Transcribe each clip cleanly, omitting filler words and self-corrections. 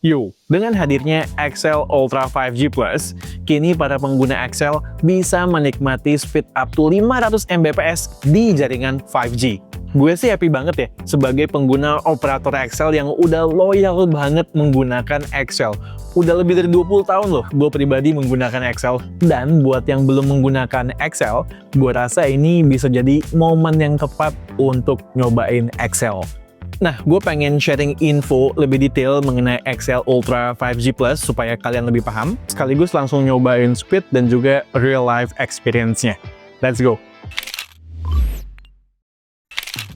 Yo, dengan hadirnya XL Ultra 5G Plus, kini para pengguna XL bisa menikmati speed up to 500 Mbps di jaringan 5G. Gue sih happy banget ya, sebagai pengguna operator XL yang udah loyal banget menggunakan XL. Udah lebih dari 20 tahun loh gue pribadi menggunakan XL. Dan buat yang belum menggunakan XL, gue rasa ini bisa jadi momen yang tepat untuk nyobain XL. Nah, gue pengen sharing info lebih detail mengenai XL Ultra 5G Plus supaya kalian lebih paham, sekaligus langsung nyobain speed dan juga real life experience-nya. Let's go!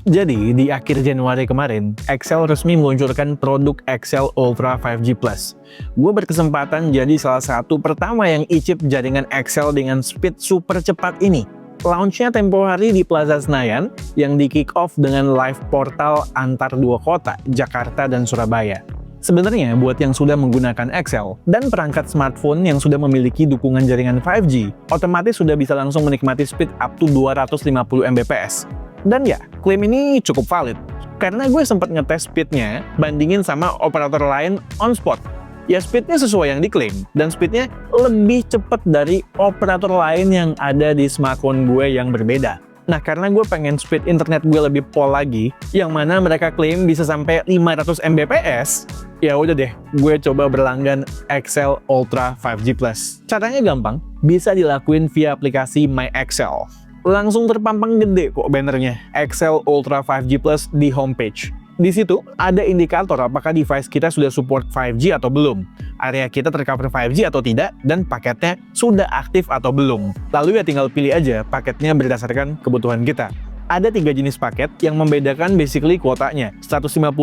Jadi, di akhir Januari kemarin, XL resmi meluncurkan produk XL Ultra 5G Plus. Gue berkesempatan jadi salah satu pertama yang icip jaringan XL dengan speed super cepat ini. Launch-nya tempo hari di Plaza Senayan yang di-kick off dengan live portal antar dua kota, Jakarta dan Surabaya. Sebenarnya buat yang sudah menggunakan XL dan perangkat smartphone yang sudah memiliki dukungan jaringan 5G, otomatis sudah bisa langsung menikmati speed up to 250 Mbps. Dan ya, klaim ini cukup valid, karena gue sempat ngetes speednya bandingin sama operator lain on spot. Ya speednya sesuai yang diklaim, dan speednya lebih cepat dari operator lain yang ada di smartphone gue yang berbeda. Nah, karena gue pengen speed internet gue lebih pol lagi, yang mana mereka klaim bisa sampai 500 Mbps, ya udah deh, gue coba berlanggan XL Ultra 5G Plus. Caranya gampang, bisa dilakuin via aplikasi MyXL. Langsung terpampang gede kok bannernya, XL Ultra 5G Plus di homepage. Di situ ada indikator apakah device kita sudah support 5G atau belum, area kita tercover 5G atau tidak, dan paketnya sudah aktif atau belum. Lalu ya tinggal pilih aja paketnya berdasarkan kebutuhan kita. Ada 3 jenis paket yang membedakan basically kuotanya. 150.000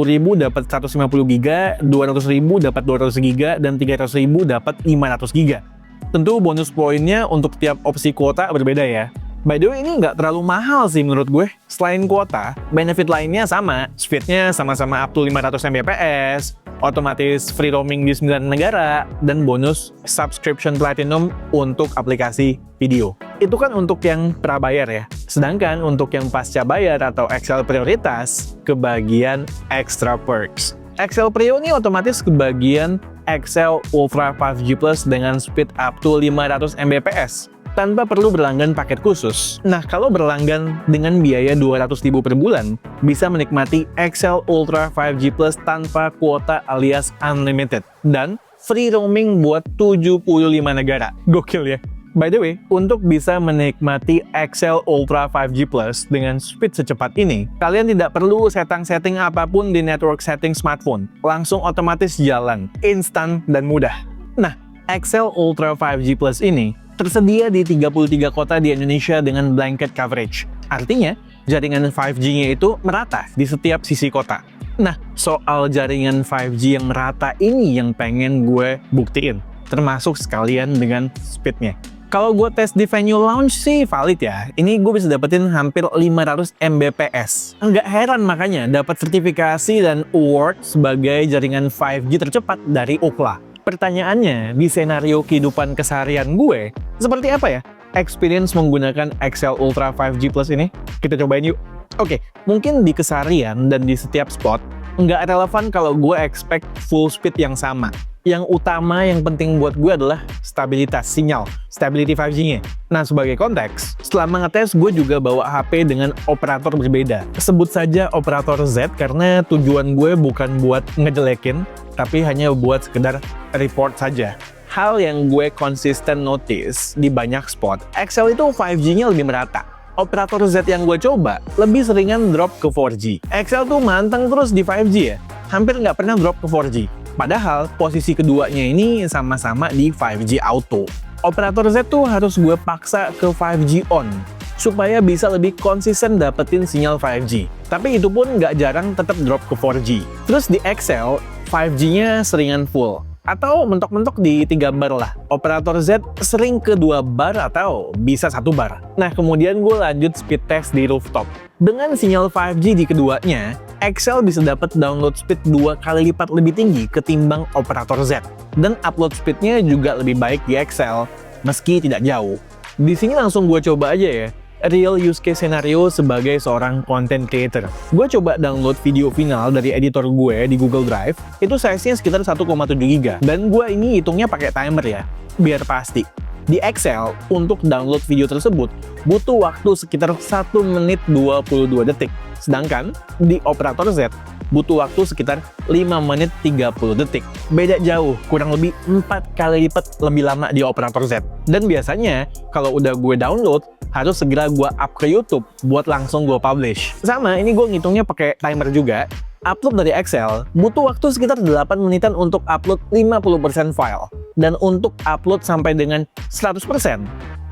dapat 150 GB, 200.000 dapat 200 GB, dan 300.000 dapat 500 GB. Tentu bonus poinnya untuk tiap opsi kuota berbeda ya. By the way, ini nggak terlalu mahal sih menurut gue. Selain kuota, benefit lainnya sama. Speednya sama-sama up to 500 Mbps, otomatis free roaming di 9 negara, dan bonus subscription platinum untuk aplikasi video. Itu kan untuk yang prabayar ya. Sedangkan untuk yang pasca bayar atau XL prioritas, kebagian extra perks. XL Prio ini otomatis kebagian XL Ultra 5G Plus dengan speed up to 500 Mbps. Tanpa perlu berlanggan paket khusus. Nah, kalau berlanggan dengan biaya 200.000 per bulan, bisa menikmati XL Ultra 5G Plus tanpa kuota alias unlimited. Dan free roaming buat 75 negara. Gokil ya? By the way, untuk bisa menikmati XL Ultra 5G Plus dengan speed secepat ini, kalian tidak perlu setting apapun di network setting smartphone. Langsung otomatis jalan, instan dan mudah. Nah, XL Ultra 5G Plus ini tersedia di 33 kota di Indonesia dengan blanket coverage. Artinya, jaringan 5G-nya itu merata di setiap sisi kota. Nah, soal jaringan 5G yang merata ini yang pengen gue buktiin, termasuk sekalian dengan speednya. Kalau gue tes di venue launch sih valid ya. Ini gue bisa dapetin hampir 500 Mbps. Nggak heran makanya dapat sertifikasi dan award sebagai jaringan 5G tercepat dari Ookla. Pertanyaannya, di senario kehidupan keseharian gue, seperti apa ya experience menggunakan XL Ultra 5G Plus ini? Kita cobain yuk. Oke, mungkin di keseharian dan di setiap spot, nggak relevan kalau gue expect full speed yang sama. Yang utama yang penting buat gue adalah stabilitas sinyal, stability 5G-nya. Nah, sebagai konteks, setelah mengetes gue juga bawa HP dengan operator berbeda. Sebut saja operator Z karena tujuan gue bukan buat ngejelekin, tapi hanya buat sekedar report saja. Hal yang gue konsisten notice di banyak spot, XL itu 5G-nya lebih merata. Operator Z yang gue coba lebih seringan drop ke 4G. XL tuh manteng terus di 5G ya, hampir nggak pernah drop ke 4G. Padahal posisi keduanya ini sama-sama di 5G auto. Operator Z tuh harus gue paksa ke 5G on, supaya bisa lebih konsisten dapetin sinyal 5G. Tapi itu pun nggak jarang tetap drop ke 4G. Terus di XL, 5G-nya seringan full. Atau mentok-mentok di 3 bar lah. Operator Z sering ke 2 bar atau bisa 1 bar. Nah, kemudian gue lanjut speed test di rooftop. Dengan sinyal 5G di keduanya, XL bisa dapat download speed 2 kali lipat lebih tinggi ketimbang operator Z. Dan upload speednya juga lebih baik di XL, meski tidak jauh. Di sini langsung gue coba aja ya. real use case scenario sebagai seorang content creator. Gue coba download video final dari editor gue di Google Drive, itu size-nya sekitar 1,7 GB. Dan gue ini hitungnya pakai timer ya, biar pasti. Di Excel, untuk download video tersebut, butuh waktu sekitar 1 menit 22 detik. Sedangkan di Operator Z, butuh waktu sekitar 5 menit 30 detik. Beda jauh, kurang lebih 4 kali lipat lebih lama di Operator Z. Dan biasanya, kalau udah gue download, harus segera gue up ke YouTube buat langsung gue publish. Sama, ini gue ngitungnya pakai timer juga. Upload dari Excel butuh waktu sekitar 8 menitan untuk upload 50% file. Dan untuk upload sampai dengan 100%,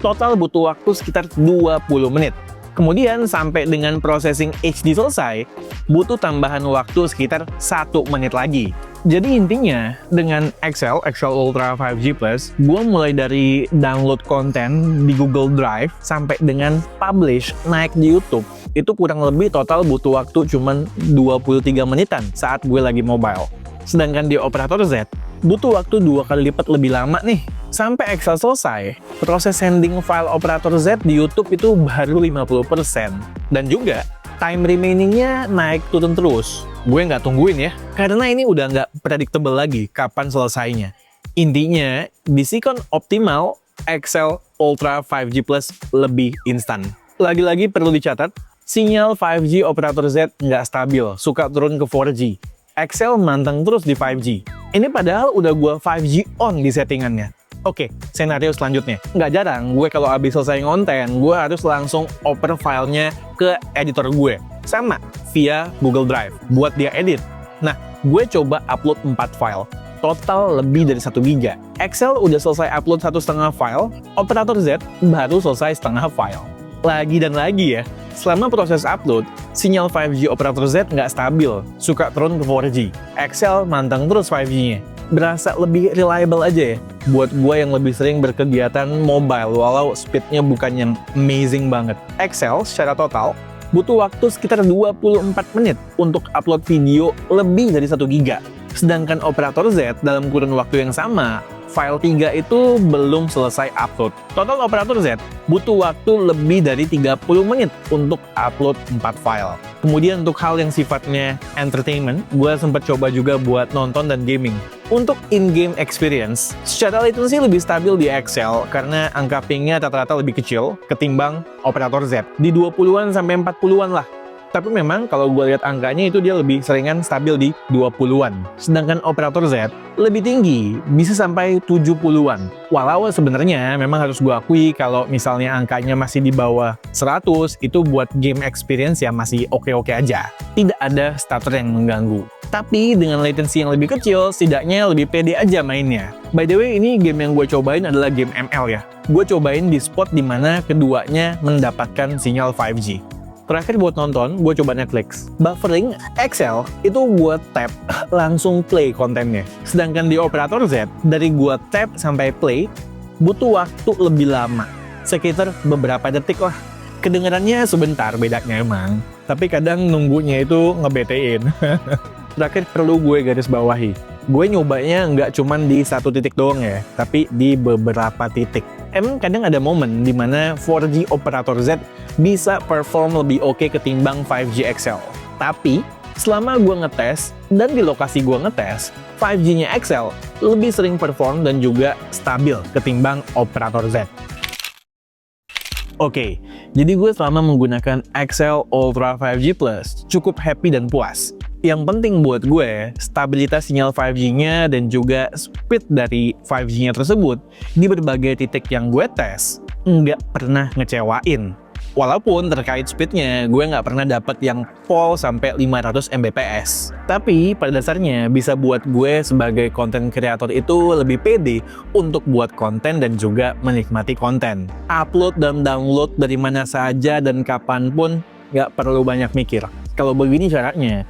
total butuh waktu sekitar 20 menit. Kemudian sampai dengan processing HD selesai, butuh tambahan waktu sekitar 1 menit lagi. Jadi intinya, dengan Excel Ultra 5G Plus, gue mulai dari download konten di Google Drive sampai dengan publish naik di YouTube, itu kurang lebih total butuh waktu cuman 23 menitan saat gue lagi mobile. Sedangkan di Operator Z, butuh waktu 2 kali lipat lebih lama nih. Sampai Excel selesai, proses sending file Operator Z di YouTube itu baru 50%. Dan juga, time remaining-nya naik turun terus. Gue nggak tungguin ya, karena ini udah nggak predictable lagi kapan selesainya. Intinya, di Sikon Optimal, Excel Ultra 5G Plus lebih instan. Lagi-lagi perlu dicatat, sinyal 5G Operator Z nggak stabil, suka turun ke 4G. Excel manteng terus di 5G. Ini padahal udah gue 5G on di settingannya. Oke, senario selanjutnya. Nggak jarang, gue kalau habis selesai ngonten, gue harus langsung oper filenya ke editor gue. Sama, via Google Drive, buat dia edit. Nah, gue coba upload 4 file. Total lebih dari 1 giga. Excel udah selesai upload 1,5 file, Operator Z baru selesai setengah file. Lagi dan lagi ya, selama proses upload, sinyal 5G Operator Z nggak stabil, suka turun ke 4G. Excel manteng terus 5G-nya. Berasa lebih reliable aja ya, buat gue yang lebih sering berkegiatan mobile, walau speednya bukan yang amazing banget. Excel secara total, butuh waktu sekitar 24 menit untuk upload video lebih dari 1 giga. Sedangkan Operator Z dalam kurun waktu yang sama, file 3 itu belum selesai upload. Total Operator Z butuh waktu lebih dari 30 menit untuk upload 4 file. Kemudian untuk hal yang sifatnya entertainment, gue sempat coba juga buat nonton dan gaming. Untuk in-game experience, secara latency lebih stabil di Excel karena angka ping-nya rata-rata lebih kecil ketimbang Operator Z. Di 20-an sampai 40-an lah. Tapi memang kalau gue lihat angkanya itu dia lebih seringan stabil di 20-an. Sedangkan Operator Z lebih tinggi, bisa sampai 70-an. Walau sebenarnya memang harus gue akui kalau misalnya angkanya masih di bawah 100, itu buat game experience ya masih oke-oke aja. Tidak ada stutter yang mengganggu. Tapi dengan latency yang lebih kecil, setidaknya lebih pede aja mainnya. By the way, ini game yang gue cobain adalah game ML ya. Gue cobain di spot dimana keduanya mendapatkan sinyal 5G. Terakhir buat nonton, gue coba Netflix. Buffering Excel itu gue tap, langsung play kontennya. Sedangkan di Operator Z, dari gue tap sampai play, butuh waktu lebih lama. Sekitar beberapa detik lah. Kedengarannya sebentar bedanya emang, tapi kadang nunggunya itu ngebetein. Terakhir perlu gue garis bawahi. Gue nyobanya nggak cuman di satu titik doang ya, tapi di beberapa titik. Emang kadang ada momen di mana 4G Operator Z bisa perform lebih oke ketimbang 5G Excel. Tapi, selama gue ngetes dan di lokasi gue ngetes, 5G-nya Excel lebih sering perform dan juga stabil ketimbang Operator Z. Oke, jadi gue selama menggunakan Excel Ultra 5G Plus cukup happy dan puas. Yang penting buat gue, stabilitas sinyal 5G-nya dan juga speed dari 5G-nya tersebut di berbagai titik yang gue tes nggak pernah ngecewain. Walaupun terkait speednya, gue nggak pernah dapat yang pol sampai 500 Mbps. Tapi pada dasarnya bisa buat gue sebagai content creator itu lebih pede untuk buat konten dan juga menikmati konten. Upload dan download dari mana saja dan kapanpun nggak perlu banyak mikir. Kalau begini caranya,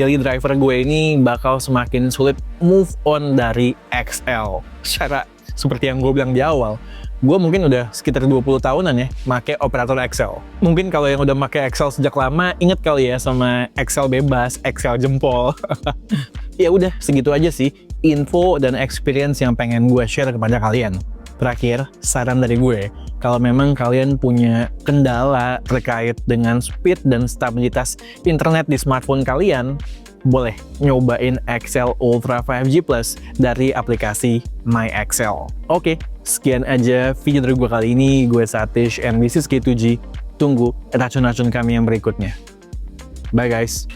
daily driver gue ini bakal semakin sulit move on dari Excel. Secara seperti yang gue bilang di awal, gue mungkin udah sekitar 20 tahunan ya make operator Excel. Mungkin kalau yang udah make Excel sejak lama, inget kali ya sama Excel bebas, Excel jempol. Ya udah, segitu aja sih info dan experience yang pengen gue share kepada kalian. Terakhir, saran dari gue, Kalau memang kalian punya kendala terkait dengan speed dan stabilitas internet di smartphone kalian, boleh nyobain XL Ultra 5G Plus dari aplikasi MyXL. Oke, sekian aja video dari gue kali ini. Gue Satish and this is K2G. Tunggu racun-racun kami yang berikutnya. Bye guys.